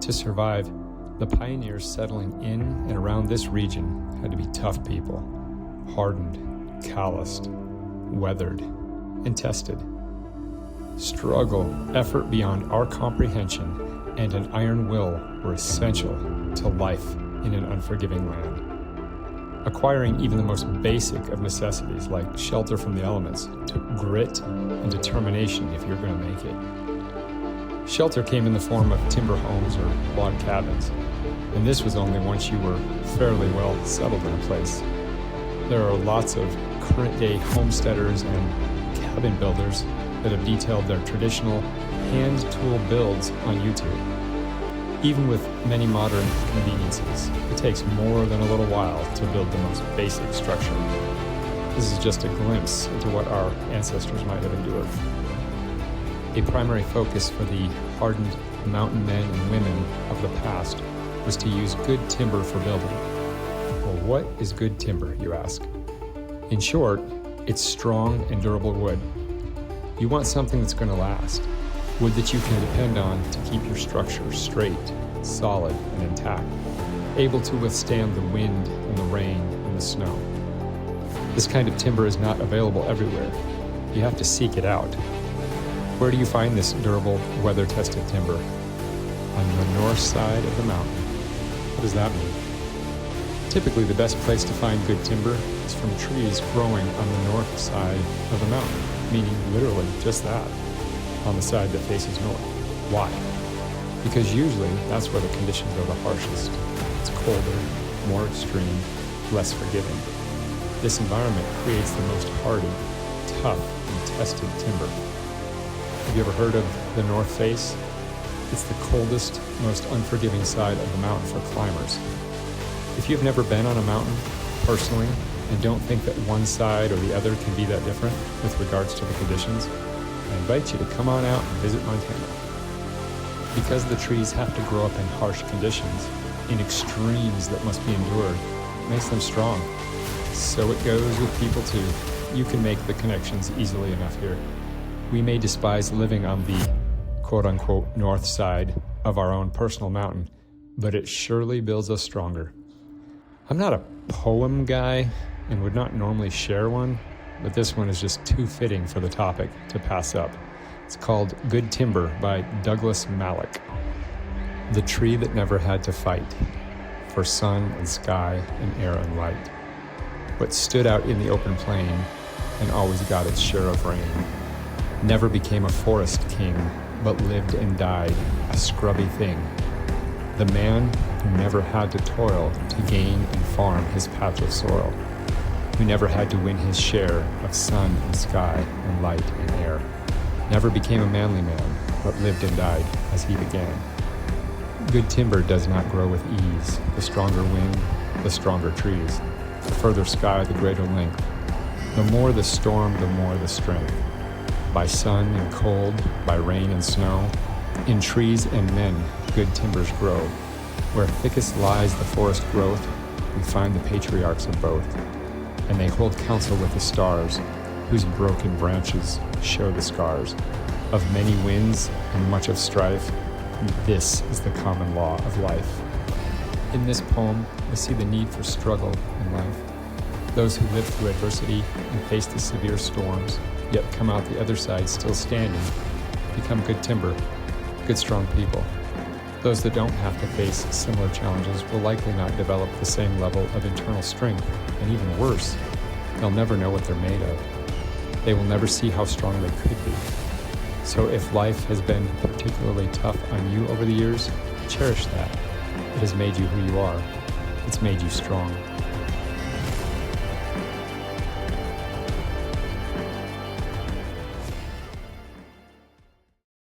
To survive, the pioneers settling in and around this region had to be tough people, hardened, calloused, weathered, and tested. Struggle, effort beyond our comprehension, and an iron will were essential to life in an unforgiving land. Acquiring even the most basic of necessities like shelter from the elements took grit and determination if you're going to make it. Shelter came in the form of timber homes or log cabins, and this was only once you were fairly well settled in a place. There are lots of current-day homesteaders and cabin builders that have detailed their traditional hand tool builds on YouTube. Even with many modern conveniences, it takes more than a little while to build the most basic structure. This is just a glimpse into what our ancestors might have endured. A primary focus for the hardened mountain men and women of the past was to use good timber for building. Well, what is good timber, you ask? In short, it's strong and durable wood. You want something that's going to last. Wood that you can depend on to keep your structure straight, solid, and intact, able to withstand the wind and the rain and the snow. This kind of timber is not available everywhere. You have to seek it out. Where do you find this durable, weather-tested timber? On the north side of the mountain. What does that mean? Typically, the best place to find good timber is from trees growing on the north side of the mountain, meaning literally just that, on the side that faces north. Why? Because usually that's where the conditions are the harshest. It's colder, more extreme, less forgiving. This environment creates the most hardy, tough, and tested timber. Have you ever heard of the North Face? It's the coldest, most unforgiving side of the mountain for climbers. If you've never been on a mountain, personally, and don't think that one side or the other can be that different with regards to the conditions, I invite you to come on out and visit Montana. Because the trees have to grow up in harsh conditions, in extremes that must be endured, it makes them strong. So it goes with people too. You can make the connections easily enough here. We may despise living on the quote-unquote north side of our own personal mountain, but it surely builds us stronger. I'm not a poem guy and would not normally share one, but this one is just too fitting for the topic to pass up. It's called Good Timber by Douglas Mallock. The tree that never had to fight for sun and sky and air and light, but stood out in the open plain and always got its share of rain. Never became a forest king, but lived and died a scrubby thing. The man who never had to toil to gain and farm his patch of soil, who never had to win his share of sun and sky and light and air, never became a manly man, but lived and died as he began. Good timber does not grow with ease. The stronger wind, the stronger trees. The further sky, the greater length. The more the storm, the more the strength. By sun and cold, by rain and snow, in trees and men, good timbers grow. Where thickest lies the forest growth, we find the patriarchs of both. And they hold counsel with the stars, whose broken branches show the scars of many winds and much of strife. This is the common law of life. In this poem, we see the need for struggle in life. Those who live through adversity and face the severe storms, yet come out the other side still standing, become good timber, good strong people. Those that don't have to face similar challenges will likely not develop the same level of internal strength, and even worse, they'll never know what they're made of. They will never see how strong they could be. So if life has been particularly tough on you over the years, cherish that. It has made you who you are. It's made you strong.